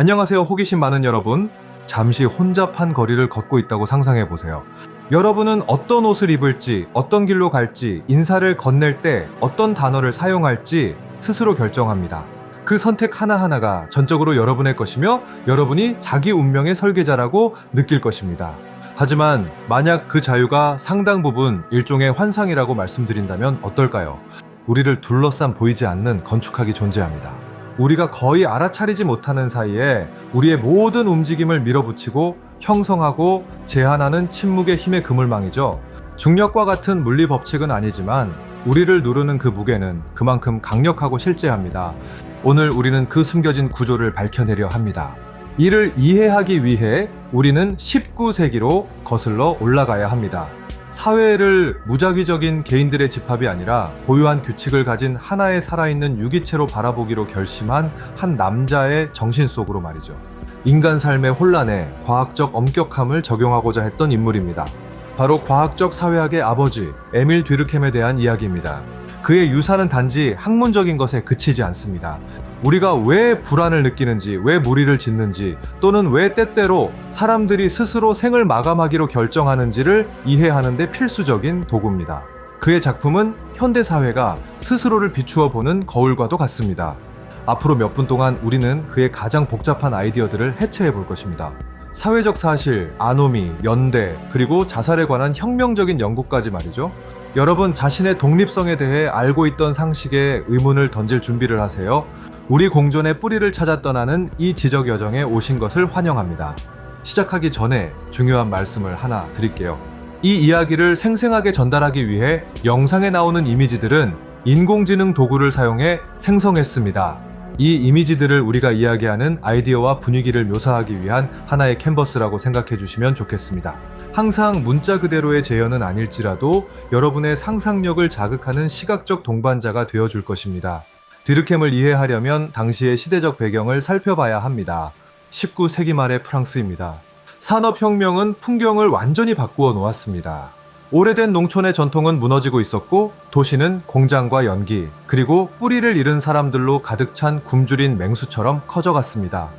안녕하세요. 호기심 많은 여러분. 잠시 혼잡한 거리를 걷고 있다고 상상해 보세요. 여러분은 어떤 옷을 입을지, 어떤 길로 갈지, 인사를 건넬 때 어떤 단어를 사용할지 스스로 결정합니다. 그 선택 하나하나가 전적으로 여러분의 것이며 여러분이 자기 운명의 설계자라고 느낄 것입니다. 하지만 만약 그 자유가 상당 부분 일종의 환상이라고 말씀드린다면 어떨까요? 우리를 둘러싼 보이지 않는 건축학이 존재합니다. 우리가 거의 알아차리지 못하는 사이에 우리의 모든 움직임을 밀어붙이고 형성하고 제한하는 침묵의 힘의 그물망이죠. 중력과 같은 물리 법칙은 아니지만 우리를 누르는 그 무게는 그만큼 강력하고 실제합니다. 오늘 우리는 그 숨겨진 구조를 밝혀내려 합니다. 이를 이해하기 위해 우리는 19세기로 거슬러 올라가야 합니다. 사회를 무작위적인 개인들의 집합이 아니라 고유한 규칙을 가진 하나의 살아있는 유기체로 바라보기로 결심한 한 남자의 정신 속으로 말이죠. 인간 삶의 혼란에 과학적 엄격함을 적용하고자 했던 인물입니다. 바로 과학적 사회학의 아버지 에밀 뒤르켐에 대한 이야기입니다. 그의 유산은 단지 학문적인 것에 그치지 않습니다. 우리가 왜 불안을 느끼는지, 왜 무리를 짓는지, 또는 왜 때때로 사람들이 스스로 생을 마감하기로 결정하는지를 이해하는 데 필수적인 도구입니다. 그의 작품은 현대사회가 스스로를 비추어 보는 거울과도 같습니다. 앞으로 몇 분 동안 우리는 그의 가장 복잡한 아이디어들을 해체해 볼 것입니다. 사회적 사실, 아노미, 연대, 그리고 자살에 관한 혁명적인 연구까지 말이죠. 여러분 자신의 독립성에 대해 알고 있던 상식에 의문을 던질 준비를 하세요. 우리 공존의 뿌리를 찾아 떠나는 이 지적 여정에 오신 것을 환영합니다. 시작하기 전에 중요한 말씀을 하나 드릴게요. 이 이야기를 생생하게 전달하기 위해 영상에 나오는 이미지들은 인공지능 도구를 사용해 생성했습니다. 이 이미지들을 우리가 이야기하는 아이디어와 분위기를 묘사하기 위한 하나의 캔버스라고 생각해 주시면 좋겠습니다. 항상 문자 그대로의 재현은 아닐지라도 여러분의 상상력을 자극하는 시각적 동반자가 되어줄 것입니다. 뒤르켐을 이해하려면 당시의 시대적 배경을 살펴봐야 합니다. 19세기 말의 프랑스입니다. 산업혁명은 풍경을 완전히 바꾸어 놓았습니다. 오래된 농촌의 전통은 무너지고 있었고 도시는 공장과 연기, 그리고 뿌리를 잃은 사람들로 가득 찬 굶주린 맹수처럼 커져갔습니다.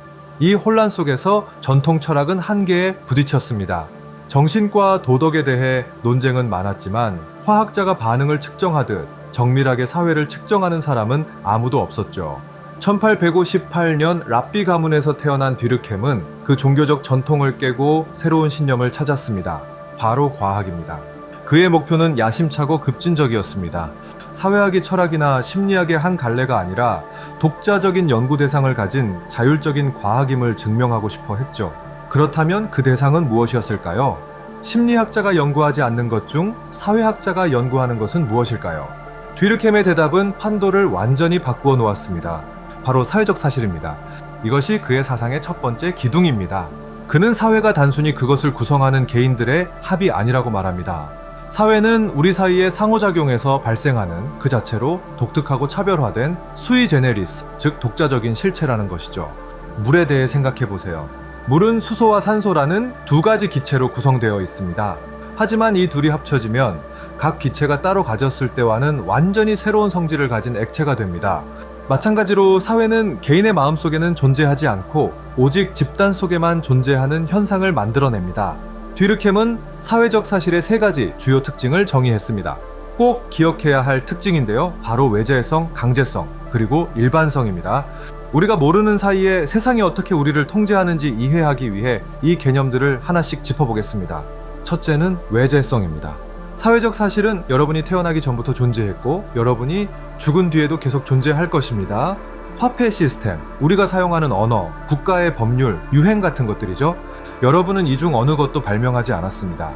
이 혼란 속에서 전통 철학은 한계에 부딪혔습니다. 정신과 도덕에 대해 논쟁은 많았지만 화학자가 반응을 측정하듯 정밀하게 사회를 측정하는 사람은 아무도 없었죠. 1858년 랍비 가문에서 태어난 뒤르켐은 그 종교적 전통을 깨고 새로운 신념을 찾았습니다. 바로 과학입니다. 그의 목표는 야심차고 급진적이었습니다. 사회학이 철학이나 심리학의 한 갈래가 아니라 독자적인 연구 대상을 가진 자율적인 과학임을 증명하고 싶어 했죠. 그렇다면 그 대상은 무엇이었을까요? 심리학자가 연구하지 않는 것 중 사회학자가 연구하는 것은 무엇일까요? 뒤르켐의 대답은 판도를 완전히 바꾸어 놓았습니다. 바로 사회적 사실입니다. 이것이 그의 사상의 첫 번째 기둥입니다. 그는 사회가 단순히 그것을 구성하는 개인들의 합이 아니라고 말합니다. 사회는 우리 사이의 상호작용에서 발생하는 그 자체로 독특하고 차별화된 수이 제네리스, 즉 독자적인 실체라는 것이죠. 물에 대해 생각해 보세요. 물은 수소와 산소라는 두 가지 기체로 구성되어 있습니다. 하지만 이 둘이 합쳐지면 각 기체가 따로 가졌을 때와는 완전히 새로운 성질을 가진 액체가 됩니다. 마찬가지로 사회는 개인의 마음속에는 존재하지 않고 오직 집단 속에만 존재하는 현상을 만들어냅니다. 뒤르켐은 사회적 사실의 세 가지 주요 특징을 정의했습니다. 꼭 기억해야 할 특징인데요. 바로 외재성, 강제성, 그리고 일반성입니다. 우리가 모르는 사이에 세상이 어떻게 우리를 통제하는지 이해하기 위해 이 개념들을 하나씩 짚어보겠습니다. 첫째는 외재성입니다. 사회적 사실은 여러분이 태어나기 전부터 존재했고 여러분이 죽은 뒤에도 계속 존재할 것입니다. 화폐 시스템, 우리가 사용하는 언어, 국가의 법률, 유행 같은 것들이죠. 여러분은 이 중 어느 것도 발명하지 않았습니다.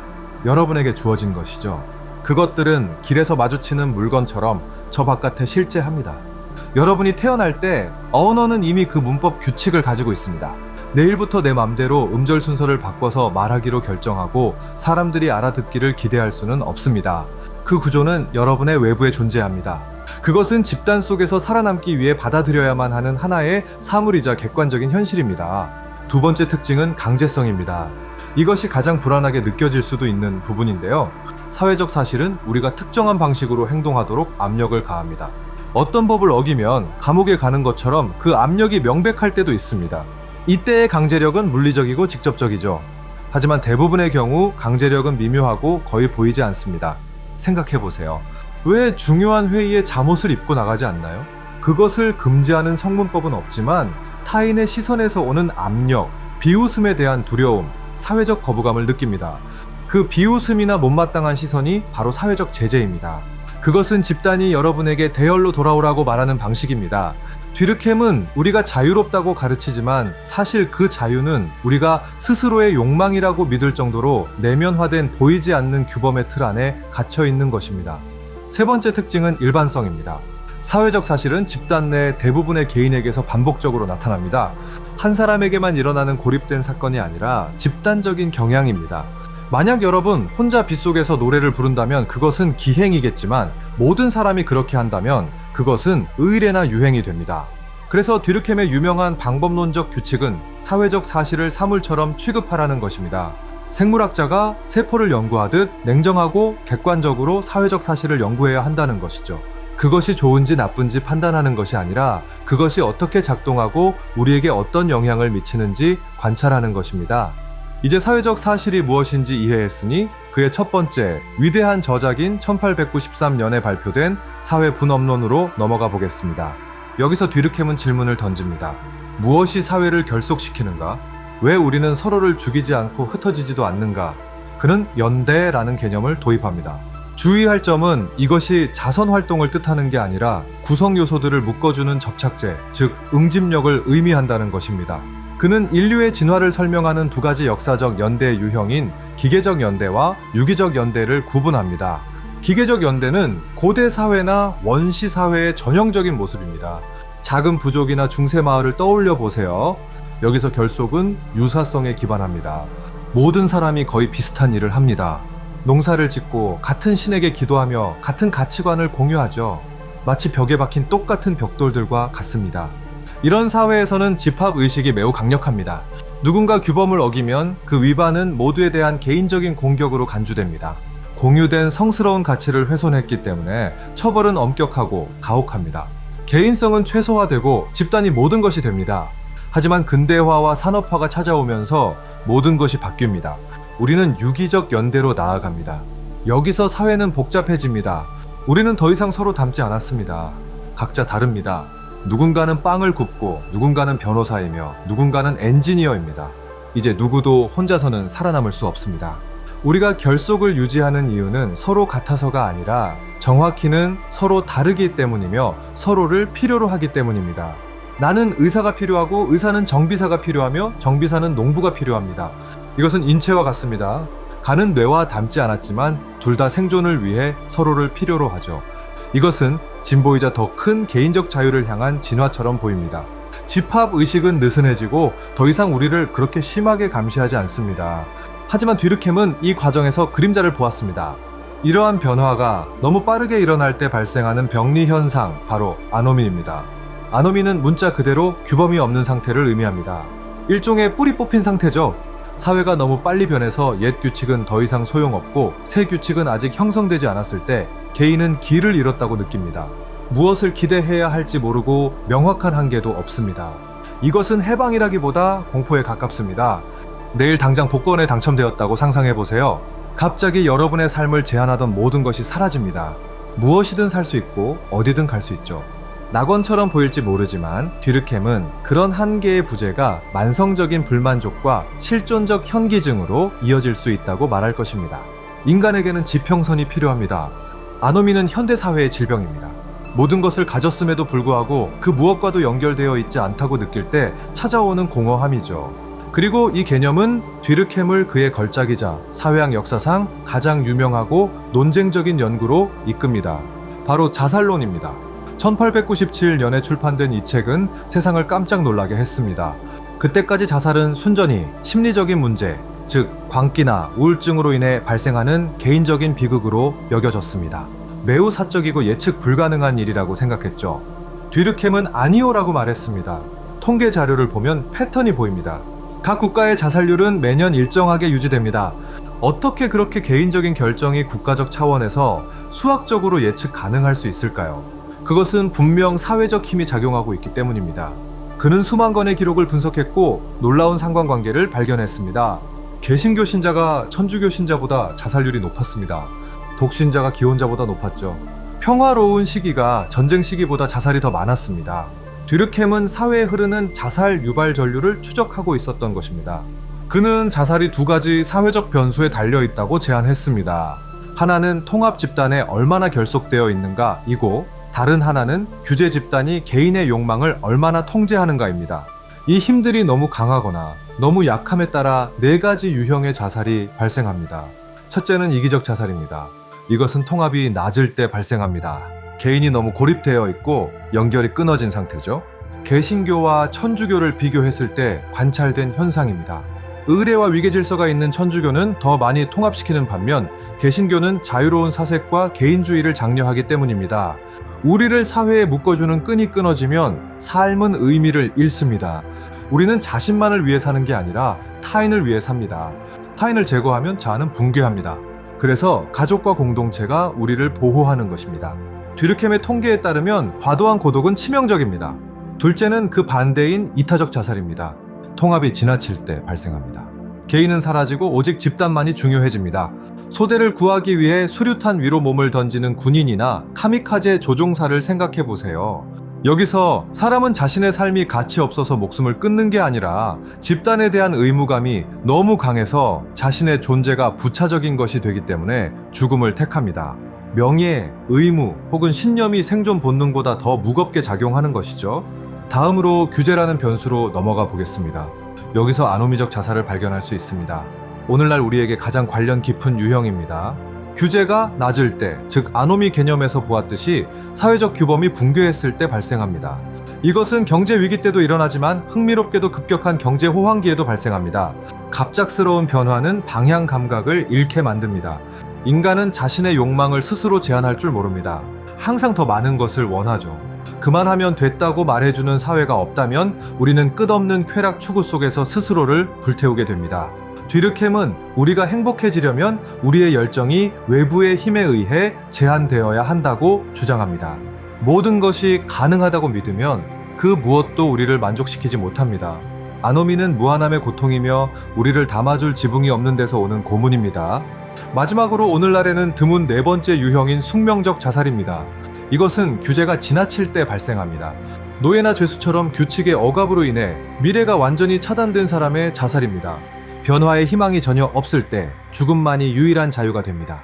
여러분에게 주어진 것이죠. 그것들은 길에서 마주치는 물건처럼 저 바깥에 실제합니다. 여러분이 태어날 때 언어는 이미 그 문법 규칙을 가지고 있습니다. 내일부터 내 맘대로 음절 순서를 바꿔서 말하기로 결정하고 사람들이 알아듣기를 기대할 수는 없습니다. 그 구조는 여러분의 외부에 존재합니다. 그것은 집단 속에서 살아남기 위해 받아들여야만 하는 하나의 사물이자 객관적인 현실입니다. 두 번째 특징은 강제성입니다. 이것이 가장 불안하게 느껴질 수도 있는 부분인데요. 사회적 사실은 우리가 특정한 방식으로 행동하도록 압력을 가합니다. 어떤 법을 어기면 감옥에 가는 것처럼 그 압력이 명백할 때도 있습니다. 이때의 강제력은 물리적이고 직접적이죠. 하지만 대부분의 경우 강제력은 미묘하고 거의 보이지 않습니다. 생각해보세요. 왜 중요한 회의에 잠옷을 입고 나가지 않나요? 그것을 금지하는 성문법은 없지만 타인의 시선에서 오는 압력, 비웃음에 대한 두려움, 사회적 거부감을 느낍니다. 그 비웃음이나 못마땅한 시선이 바로 사회적 제재입니다. 그것은 집단이 여러분에게 대열로 돌아오라고 말하는 방식입니다. 뒤르켐은 우리가 자유롭다고 가르치지만 사실 그 자유는 우리가 스스로의 욕망이라고 믿을 정도로 내면화된 보이지 않는 규범의 틀 안에 갇혀 있는 것입니다. 세 번째 특징은 일반성입니다. 사회적 사실은 집단 내 대부분의 개인에게서 반복적으로 나타납니다. 한 사람에게만 일어나는 고립된 사건이 아니라 집단적인 경향입니다. 만약 여러분 혼자 빗속에서 노래를 부른다면 그것은 기행이겠지만 모든 사람이 그렇게 한다면 그것은 의례나 유행이 됩니다. 그래서 뒤르켐의 유명한 방법론적 규칙은 사회적 사실을 사물처럼 취급하라는 것입니다. 생물학자가 세포를 연구하듯 냉정하고 객관적으로 사회적 사실을 연구해야 한다는 것이죠. 그것이 좋은지 나쁜지 판단하는 것이 아니라 그것이 어떻게 작동하고 우리에게 어떤 영향을 미치는지 관찰하는 것입니다. 이제 사회적 사실이 무엇인지 이해했으니 그의 첫 번째 위대한 저작인 1893년에 발표된 사회분업론으로 넘어가 보겠습니다. 여기서 뒤르켐은 질문을 던집니다. 무엇이 사회를 결속시키는가? 왜 우리는 서로를 죽이지 않고 흩어지지도 않는가? 그는 연대라는 개념을 도입합니다. 주의할 점은 이것이 자선 활동을 뜻하는 게 아니라 구성 요소들을 묶어주는 접착제, 즉 응집력을 의미한다는 것입니다. 그는 인류의 진화를 설명하는 두 가지 역사적 연대 유형인 기계적 연대와 유기적 연대를 구분합니다. 기계적 연대는 고대 사회나 원시 사회의 전형적인 모습입니다. 작은 부족이나 중세 마을을 떠올려 보세요. 여기서 결속은 유사성에 기반합니다. 모든 사람이 거의 비슷한 일을 합니다. 농사를 짓고 같은 신에게 기도하며 같은 가치관을 공유하죠. 마치 벽에 박힌 똑같은 벽돌들과 같습니다. 이런 사회에서는 집합의식이 매우 강력합니다. 누군가 규범을 어기면 그 위반은 모두에 대한 개인적인 공격으로 간주됩니다. 공유된 성스러운 가치를 훼손했기 때문에 처벌은 엄격하고 가혹합니다. 개인성은 최소화되고 집단이 모든 것이 됩니다. 하지만 근대화와 산업화가 찾아오면서 모든 것이 바뀝니다. 우리는 유기적 연대로 나아갑니다. 여기서 사회는 복잡해집니다. 우리는 더 이상 서로 닮지 않았습니다. 각자 다릅니다. 누군가는 빵을 굽고 누군가는 변호사이며 누군가는 엔지니어입니다. 이제 누구도 혼자서는 살아남을 수 없습니다. 우리가 결속을 유지하는 이유는 서로 같아서가 아니라 정확히는 서로 다르기 때문이며 서로를 필요로 하기 때문입니다. 나는 의사가 필요하고 의사는 정비사가 필요하며 정비사는 농부가 필요합니다. 이것은 인체와 같습니다. 간은 뇌와 닮지 않았지만 둘 다 생존을 위해 서로를 필요로 하죠. 이것은 진보이자 더 큰 개인적 자유를 향한 진화처럼 보입니다. 집합의식은 느슨해지고 더 이상 우리를 그렇게 심하게 감시하지 않습니다. 하지만 뒤르켐은 이 과정에서 그림자를 보았습니다. 이러한 변화가 너무 빠르게 일어날 때 발생하는 병리 현상, 바로 아노미입니다. 아노미는 문자 그대로 규범이 없는 상태를 의미합니다. 일종의 뿌리 뽑힌 상태죠. 사회가 너무 빨리 변해서 옛 규칙은 더 이상 소용없고 새 규칙은 아직 형성되지 않았을 때 개인은 길을 잃었다고 느낍니다. 무엇을 기대해야 할지 모르고 명확한 한계도 없습니다. 이것은 해방이라기보다 공포에 가깝습니다. 내일 당장 복권에 당첨되었다고 상상해보세요. 갑자기 여러분의 삶을 제한하던 모든 것이 사라집니다. 무엇이든 살 수 있고 어디든 갈 수 있죠. 낙원처럼 보일지 모르지만 뒤르켐은 그런 한계의 부재가 만성적인 불만족과 실존적 현기증으로 이어질 수 있다고 말할 것입니다. 인간에게는 지평선이 필요합니다. 아노미는 현대사회의 질병입니다. 모든 것을 가졌음에도 불구하고 그 무엇과도 연결되어 있지 않다고 느낄 때 찾아오는 공허함이죠. 그리고 이 개념은 뒤르켐을 그의 걸작이자 사회학 역사상 가장 유명하고 논쟁적인 연구로 이끕니다. 바로 자살론입니다. 1897년에 출판된 이 책은 세상을 깜짝 놀라게 했습니다. 그때까지 자살은 순전히 심리적인 문제, 즉 광기나 우울증으로 인해 발생하는 개인적인 비극으로 여겨졌습니다. 매우 사적이고 예측 불가능한 일이라고 생각했죠. 뒤르켐은 아니오라고 말했습니다. 통계 자료를 보면 패턴이 보입니다. 각 국가의 자살률은 매년 일정하게 유지됩니다. 어떻게 그렇게 개인적인 결정이 국가적 차원에서 수학적으로 예측 가능할 수 있을까요? 그것은 분명 사회적 힘이 작용하고 있기 때문입니다. 그는 수만 건의 기록을 분석했고 놀라운 상관관계를 발견했습니다. 개신교 신자가 천주교 신자보다 자살률이 높았습니다. 독신자가 기혼자보다 높았죠. 평화로운 시기가 전쟁 시기보다 자살이 더 많았습니다. 듀르켐은 사회에 흐르는 자살 유발 전류를 추적하고 있었던 것입니다. 그는 자살이 두 가지 사회적 변수에 달려 있다고 제안했습니다. 하나는 통합 집단에 얼마나 결속되어 있는가 이고, 다른 하나는 규제 집단이 개인의 욕망을 얼마나 통제하는가입니다. 이 힘들이 너무 강하거나 너무 약함에 따라 네 가지 유형의 자살이 발생합니다. 첫째는 이기적 자살입니다. 이것은 통합이 낮을 때 발생합니다. 개인이 너무 고립되어 있고 연결이 끊어진 상태죠. 개신교와 천주교를 비교했을 때 관찰된 현상입니다. 의례와 위계질서가 있는 천주교는 더 많이 통합시키는 반면 개신교는 자유로운 사색과 개인주의를 장려하기 때문입니다. 우리를 사회에 묶어주는 끈이 끊어지면 삶은 의미를 잃습니다. 우리는 자신만을 위해 사는 게 아니라 타인을 위해 삽니다. 타인을 제거하면 자아는 붕괴합니다. 그래서 가족과 공동체가 우리를 보호하는 것입니다. 듀르켐의 통계에 따르면 과도한 고독은 치명적입니다. 둘째는 그 반대인 이타적 자살입니다. 통합이 지나칠 때 발생합니다. 개인은 사라지고 오직 집단만이 중요해집니다. 소대를 구하기 위해 수류탄 위로 몸을 던지는 군인이나 카미카제 조종사를 생각해 보세요. 여기서 사람은 자신의 삶이 가치 없어서 목숨을 끊는 게 아니라 집단에 대한 의무감이 너무 강해서 자신의 존재가 부차적인 것이 되기 때문에 죽음을 택합니다. 명예, 의무 혹은 신념이 생존 본능보다 더 무겁게 작용하는 것이죠. 다음으로 규제라는 변수로 넘어가 보겠습니다. 여기서 아노미적 자살을 발견할 수 있습니다. 오늘날 우리에게 가장 관련 깊은 유형입니다. 규제가 낮을 때, 즉 아노미 개념에서 보았듯이 사회적 규범이 붕괴했을 때 발생합니다. 이것은 경제 위기 때도 일어나지만 흥미롭게도 급격한 경제 호황기에도 발생합니다. 갑작스러운 변화는 방향 감각을 잃게 만듭니다. 인간은 자신의 욕망을 스스로 제한할 줄 모릅니다. 항상 더 많은 것을 원하죠. 그만하면 됐다고 말해주는 사회가 없다면 우리는 끝없는 쾌락 추구 속에서 스스로를 불태우게 됩니다. 듀르켐은 우리가 행복해지려면 우리의 열정이 외부의 힘에 의해 제한되어야 한다고 주장합니다. 모든 것이 가능하다고 믿으면 그 무엇도 우리를 만족시키지 못합니다. 아노미는 무한함의 고통이며 우리를 담아줄 지붕이 없는 데서 오는 고문입니다. 마지막으로 오늘날에는 드문 네 번째 유형인 숙명적 자살입니다. 이것은 규제가 지나칠 때 발생합니다. 노예나 죄수처럼 규칙의 억압으로 인해 미래가 완전히 차단된 사람의 자살입니다. 변화의 희망이 전혀 없을 때 죽음만이 유일한 자유가 됩니다.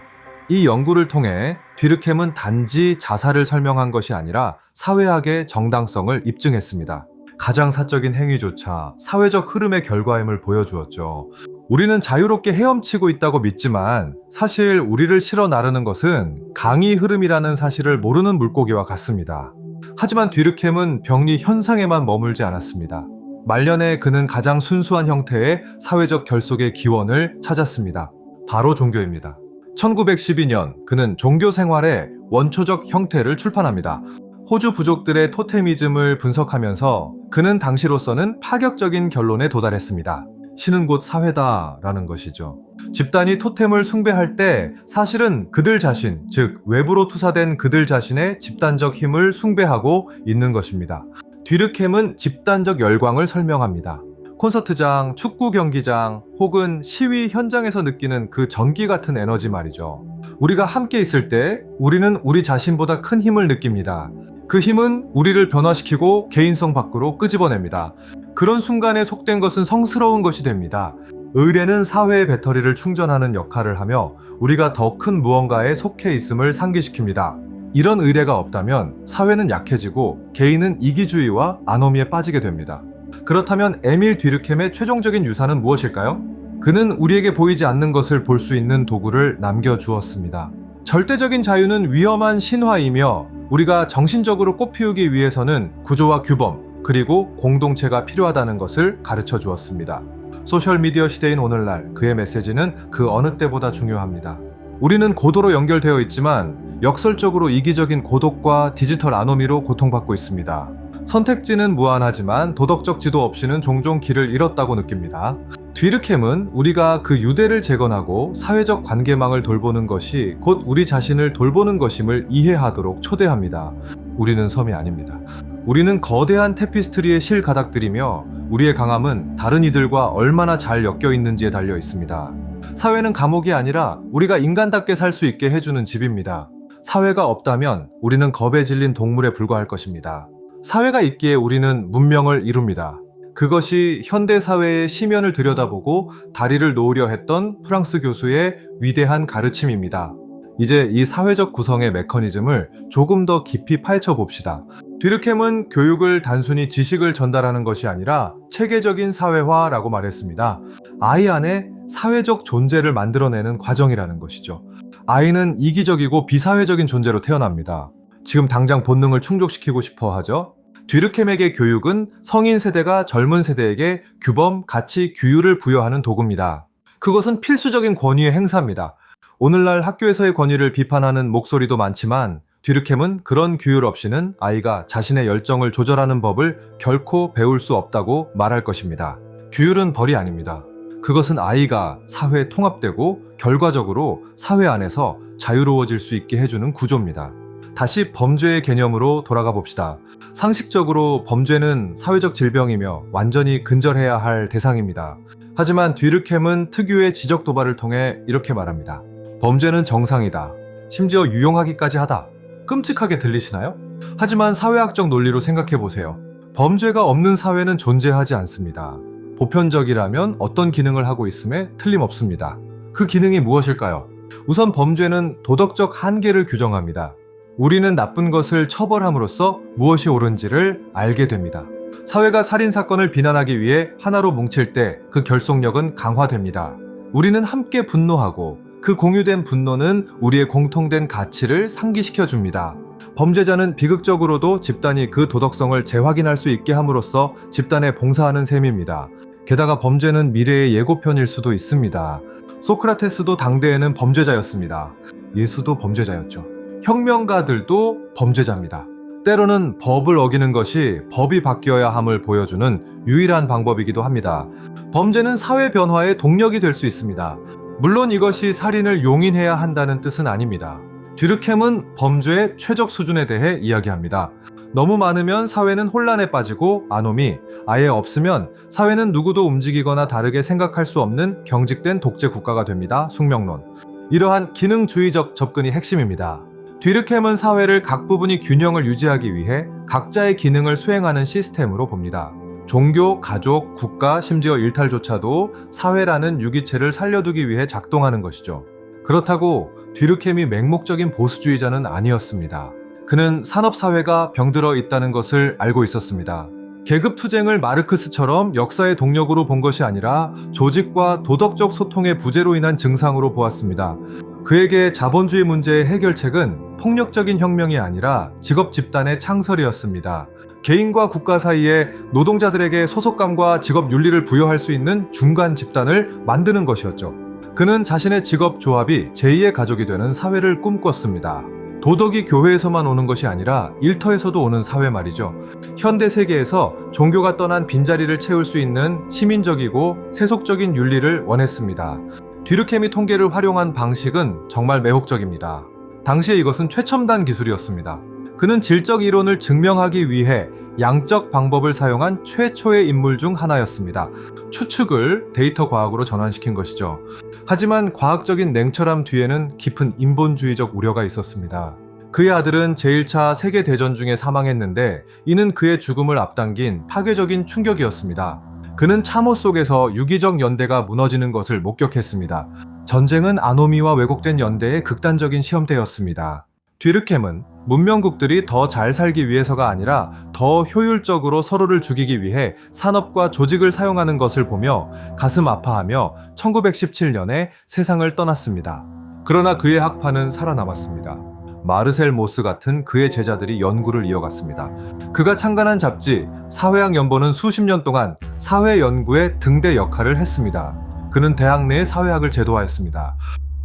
이 연구를 통해 듀르켐은 단지 자살을 설명한 것이 아니라 사회학의 정당성을 입증했습니다. 가장 사적인 행위조차 사회적 흐름의 결과임을 보여주었죠. 우리는 자유롭게 헤엄치고 있다고 믿지만 사실 우리를 실어 나르는 것은 강의 흐름이라는 사실을 모르는 물고기와 같습니다. 하지만 듀르켐은 병리 현상에만 머물지 않았습니다. 말년에 그는 가장 순수한 형태의 사회적 결속의 기원을 찾았습니다. 바로 종교입니다. 1912년 그는 종교 생활의 원초적 형태를 출판합니다. 호주 부족들의 토테미즘을 분석하면서 그는 당시로서는 파격적인 결론에 도달했습니다. 신은 곧 사회다라는 것이죠. 집단이 토템을 숭배할 때 사실은 그들 자신, 즉 외부로 투사된 그들 자신의 집단적 힘을 숭배하고 있는 것입니다. 듀르켐은 집단적 열광을 설명합니다. 콘서트장, 축구 경기장 혹은 시위 현장에서 느끼는 그 전기 같은 에너지 말이죠. 우리가 함께 있을 때 우리는 우리 자신보다 큰 힘을 느낍니다. 그 힘은 우리를 변화시키고 개인성 밖으로 끄집어냅니다. 그런 순간에 속된 것은 성스러운 것이 됩니다. 의례는 사회의 배터리를 충전하는 역할을 하며 우리가 더 큰 무언가에 속해 있음을 상기시킵니다. 이런 의례가 없다면 사회는 약해지고 개인은 이기주의와 아노미에 빠지게 됩니다. 그렇다면 에밀 듀르켐의 최종적인 유산은 무엇일까요? 그는 우리에게 보이지 않는 것을 볼 수 있는 도구를 남겨주었습니다. 절대적인 자유는 위험한 신화이며 우리가 정신적으로 꽃피우기 위해서는 구조와 규범 그리고 공동체가 필요하다는 것을 가르쳐 주었습니다. 소셜미디어 시대인 오늘날 그의 메시지는 그 어느 때보다 중요합니다. 우리는 고도로 연결되어 있지만 역설적으로 이기적인 고독과 디지털 아노미로 고통받고 있습니다. 선택지는 무한하지만 도덕적 지도 없이는 종종 길을 잃었다고 느낍니다. 듀르켐은 우리가 그 유대를 재건하고 사회적 관계망을 돌보는 것이 곧 우리 자신을 돌보는 것임을 이해하도록 초대합니다. 우리는 섬이 아닙니다. 우리는 거대한 테피스트리에 실가닥들이며 우리의 강함은 다른 이들과 얼마나 잘 엮여 있는지에 달려 있습니다. 사회는 감옥이 아니라 우리가 인간답게 살 수 있게 해주는 집입니다. 사회가 없다면 우리는 겁에 질린 동물에 불과할 것입니다. 사회가 있기에 우리는 문명을 이룹니다. 그것이 현대사회의 심연을 들여다보고 다리를 놓으려 했던 프랑스 교수의 위대한 가르침입니다. 이제 이 사회적 구성의 메커니즘을 조금 더 깊이 파헤쳐 봅시다. 뒤르켐은 교육을 단순히 지식을 전달하는 것이 아니라 체계적인 사회화라고 말했습니다. 아이 안에 사회적 존재를 만들어내는 과정이라는 것이죠. 아이는 이기적이고 비사회적인 존재로 태어납니다. 지금 당장 본능을 충족시키고 싶어 하죠. 뒤르켐에게 교육은 성인 세대가 젊은 세대에게 규범, 가치, 규율을 부여하는 도구입니다. 그것은 필수적인 권위의 행사입니다. 오늘날 학교에서의 권위를 비판하는 목소리도 많지만 뒤르켐은 그런 규율 없이는 아이가 자신의 열정을 조절하는 법을 결코 배울 수 없다고 말할 것입니다. 규율은 벌이 아닙니다. 그것은 아이가 사회에 통합되고 결과적으로 사회 안에서 자유로워질 수 있게 해주는 구조입니다. 다시 범죄의 개념으로 돌아가 봅시다. 상식적으로 범죄는 사회적 질병이며 완전히 근절해야 할 대상입니다. 하지만 뒤르켐은 특유의 지적 도발을 통해 이렇게 말합니다. 범죄는 정상이다. 심지어 유용하기까지 하다. 끔찍하게 들리시나요? 하지만 사회학적 논리로 생각해 보세요. 범죄가 없는 사회는 존재하지 않습니다. 보편적이라면 어떤 기능을 하고 있음에 틀림없습니다. 그 기능이 무엇일까요? 우선 범죄는 도덕적 한계를 규정합니다. 우리는 나쁜 것을 처벌함으로써 무엇이 옳은지를 알게 됩니다. 사회가 살인사건을 비난하기 위해 하나로 뭉칠 때 그 결속력은 강화됩니다. 우리는 함께 분노하고 그 공유된 분노는 우리의 공통된 가치를 상기시켜 줍니다. 범죄자는 비극적으로도 집단이 그 도덕성을 재확인할 수 있게 함으로써 집단에 봉사하는 셈입니다. 게다가 범죄는 미래의 예고편일 수도 있습니다. 소크라테스도 당대에는 범죄자였습니다. 예수도 범죄자였죠. 혁명가들도 범죄자입니다. 때로는 법을 어기는 것이 법이 바뀌어야 함을 보여주는 유일한 방법이기도 합니다. 범죄는 사회 변화의 동력이 될 수 있습니다. 물론 이것이 살인을 용인해야 한다는 뜻은 아닙니다. 뒤르켐은 범죄의 최적 수준에 대해 이야기합니다. 너무 많으면 사회는 혼란에 빠지고 아노미, 아예 없으면 사회는 누구도 움직이거나 다르게 생각할 수 없는 경직된 독재 국가가 됩니다. 숙명론. 이러한 기능주의적 접근이 핵심입니다. 뒤르켐은 사회를 각 부분이 균형을 유지하기 위해 각자의 기능을 수행하는 시스템으로 봅니다. 종교, 가족, 국가, 심지어 일탈조차도 사회라는 유기체를 살려두기 위해 작동하는 것이죠. 그렇다고 뒤르켐이 맹목적인 보수주의자는 아니었습니다. 그는 산업사회가 병들어 있다는 것을 알고 있었습니다. 계급투쟁을 마르크스처럼 역사의 동력으로 본 것이 아니라 조직과 도덕적 소통의 부재로 인한 증상으로 보았습니다. 그에게 자본주의 문제의 해결책은 폭력적인 혁명이 아니라 직업 집단의 창설이었습니다. 개인과 국가 사이에 노동자들에게 소속감과 직업 윤리를 부여할 수 있는 중간 집단을 만드는 것이었죠. 그는 자신의 직업 조합이 제2의 가족이 되는 사회를 꿈꿨습니다. 도덕이 교회에서만 오는 것이 아니라 일터에서도 오는 사회 말이죠. 현대 세계에서 종교가 떠난 빈자리를 채울 수 있는 시민적이고 세속적인 윤리를 원했습니다. 뒤르켐이 통계를 활용한 방식은 정말 매혹적입니다. 당시에 이것은 최첨단 기술이었습니다. 그는 질적 이론을 증명하기 위해 양적 방법을 사용한 최초의 인물 중 하나였습니다. 추측을 데이터 과학으로 전환시킨 것이죠. 하지만 과학적인 냉철함 뒤에는 깊은 인본주의적 우려가 있었습니다. 그의 아들은 제1차 세계대전 중에 사망했는데 이는 그의 죽음을 앞당긴 파괴적인 충격이었습니다. 그는 참호 속에서 유기적 연대가 무너지는 것을 목격했습니다. 전쟁은 아노미와 왜곡된 연대의 극단적인 시험대였습니다. 뒤르켐은 문명국들이 더 잘 살기 위해서가 아니라 더 효율적으로 서로를 죽이기 위해 산업과 조직을 사용하는 것을 보며 가슴 아파하며 1917년에 세상을 떠났습니다. 그러나 그의 학파는 살아남았습니다. 마르셀 모스 같은 그의 제자들이 연구를 이어갔습니다. 그가 창간한 잡지 사회학 연보는 수십 년 동안 사회 연구의 등대 역할을 했습니다. 그는 대학 내의 사회학을 제도화했습니다.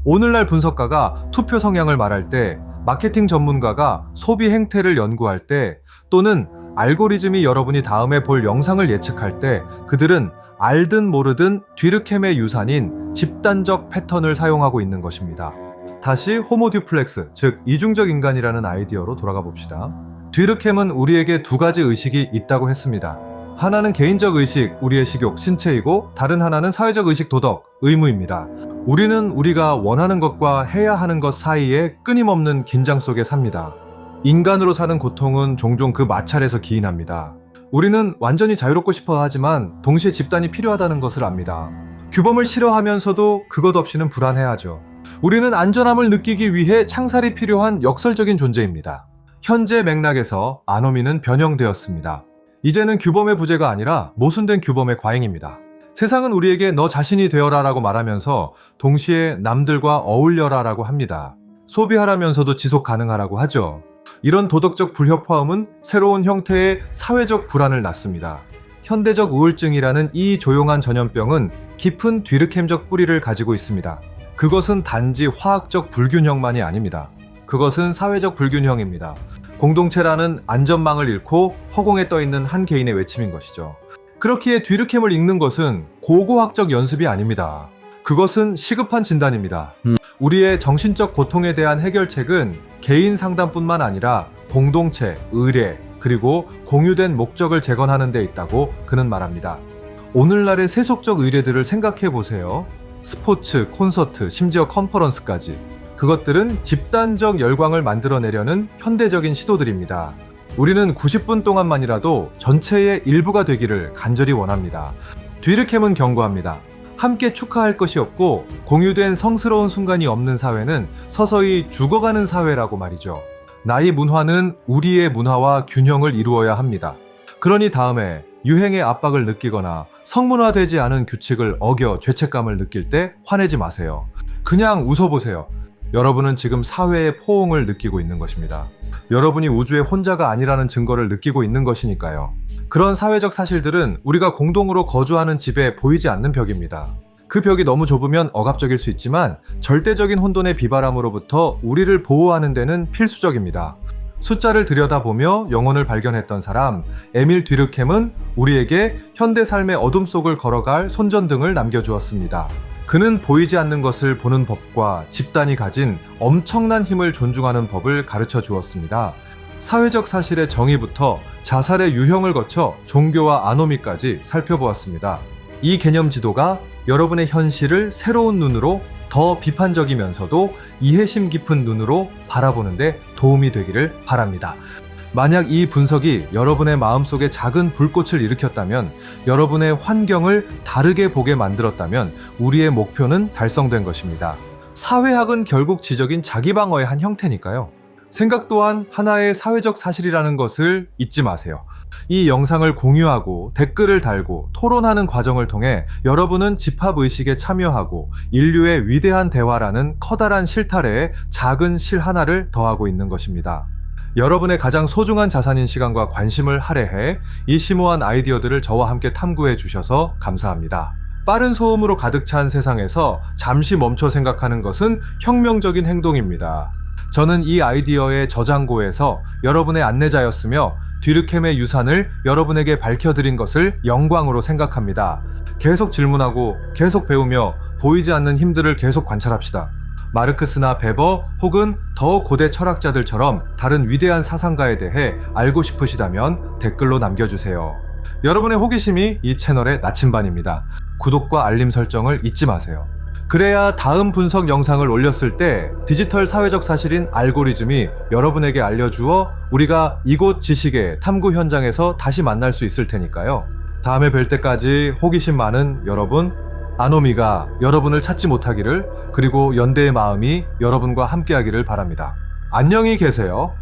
오늘날 분석가가 투표 성향을 말할 때, 마케팅 전문가가 소비 행태를 연구할 때, 또는 알고리즘이 여러분이 다음에 볼 영상을 예측할 때 그들은 알든 모르든 뒤르켐의 유산인 집단적 패턴을 사용하고 있는 것입니다. 다시 호모 듀플렉스, 즉 이중적 인간이라는 아이디어로 돌아가 봅시다. 뒤르켐은 우리에게 두 가지 의식이 있다고 했습니다. 하나는 개인적 의식, 우리의 식욕, 신체이고 다른 하나는 사회적 의식, 도덕, 의무입니다. 우리는 우리가 원하는 것과 해야 하는 것 사이에 끊임없는 긴장 속에 삽니다. 인간으로 사는 고통은 종종 그 마찰에서 기인합니다. 우리는 완전히 자유롭고 싶어 하지만 동시에 집단이 필요하다는 것을 압니다. 규범을 싫어하면서도 그것 없이는 불안해하죠. 우리는 안전함을 느끼기 위해 창살이 필요한 역설적인 존재입니다. 현재 맥락에서 아노미는 변형되었습니다. 이제는 규범의 부재가 아니라 모순된 규범의 과잉입니다. 세상은 우리에게 너 자신이 되어라 라고 말하면서 동시에 남들과 어울려라 라고 합니다. 소비하라면서도 지속 가능하라고 하죠. 이런 도덕적 불협화음은 새로운 형태의 사회적 불안을 낳습니다. 현대적 우울증이라는 이 조용한 전염병은 깊은 뒤르켐적 뿌리를 가지고 있습니다. 그것은 단지 화학적 불균형만이 아닙니다. 그것은 사회적 불균형입니다. 공동체라는 안전망을 잃고 허공에 떠있는 한 개인의 외침인 것이죠. 그렇기에 뒤르켐을 읽는 것은 고고학적 연습이 아닙니다. 그것은 시급한 진단입니다. 우리의 정신적 고통에 대한 해결책은 개인 상담뿐만 아니라 공동체, 의례, 그리고 공유된 목적을 재건하는 데 있다고 그는 말합니다. 오늘날의 세속적 의례들을 생각해 보세요. 스포츠, 콘서트, 심지어 컨퍼런스까지. 그것들은 집단적 열광을 만들어내려는 현대적인 시도들입니다. 우리는 90분 동안만이라도 전체의 일부가 되기를 간절히 원합니다. 뒤르켐은 경고합니다. 함께 축하할 것이 없고 공유된 성스러운 순간이 없는 사회는 서서히 죽어가는 사회라고 말이죠. 나의 문화는 우리의 문화와 균형을 이루어야 합니다. 그러니 다음에 유행의 압박을 느끼거나 성문화되지 않은 규칙을 어겨 죄책감을 느낄 때 화내지 마세요. 그냥 웃어보세요. 여러분은 지금 사회의 포옹을 느끼고 있는 것입니다. 여러분이 우주의 혼자가 아니라는 증거를 느끼고 있는 것이니까요. 그런 사회적 사실들은 우리가 공동으로 거주하는 집에 보이지 않는 벽입니다. 그 벽이 너무 좁으면 억압적일 수 있지만 절대적인 혼돈의 비바람으로부터 우리를 보호하는 데는 필수적입니다. 숫자를 들여다보며 영혼을 발견했던 사람 에밀 뒤르켐은 우리에게 현대 삶의 어둠 속을 걸어갈 손전등을 남겨주었습니다. 그는 보이지 않는 것을 보는 법과 집단이 가진 엄청난 힘을 존중하는 법을 가르쳐 주었습니다. 사회적 사실의 정의부터 자살의 유형을 거쳐 종교와 아노미까지 살펴보았습니다. 이 개념 지도가 여러분의 현실을 새로운 눈으로 더 비판적이면서도 이해심 깊은 눈으로 바라보는 데 도움이 되기를 바랍니다. 만약 이 분석이 여러분의 마음속에 작은 불꽃을 일으켰다면, 여러분의 환경을 다르게 보게 만들었다면 우리의 목표는 달성된 것입니다. 사회학은 결국 지적인 자기방어의 한 형태니까요. 생각 또한 하나의 사회적 사실이라는 것을 잊지 마세요. 이 영상을 공유하고 댓글을 달고 토론하는 과정을 통해 여러분은 집합의식에 참여하고 인류의 위대한 대화라는 커다란 실타래에 작은 실 하나를 더하고 있는 것입니다. 여러분의 가장 소중한 자산인 시간과 관심을 할애해 이 심오한 아이디어들을 저와 함께 탐구해 주셔서 감사합니다. 빠른 소음으로 가득 찬 세상에서 잠시 멈춰 생각하는 것은 혁명적인 행동입니다. 저는 이 아이디어의 저장고에서 여러분의 안내자였으며 뒤르켐의 유산을 여러분에게 밝혀드린 것을 영광으로 생각합니다. 계속 질문하고 계속 배우며 보이지 않는 힘들을 계속 관찰합시다. 마르크스나 베버 혹은 더 고대 철학자들처럼 다른 위대한 사상가에 대해 알고 싶으시다면 댓글로 남겨주세요. 여러분의 호기심이 이 채널의 나침반입니다. 구독과 알림 설정을 잊지 마세요. 그래야 다음 분석 영상을 올렸을 때 디지털 사회적 사실인 알고리즘이 여러분에게 알려주어 우리가 이곳 지식의 탐구 현장에서 다시 만날 수 있을 테니까요. 다음에 뵐 때까지 호기심 많은 여러분, 아노미가 여러분을 찾지 못하기를, 그리고 연대의 마음이 여러분과 함께하기를 바랍니다. 안녕히 계세요.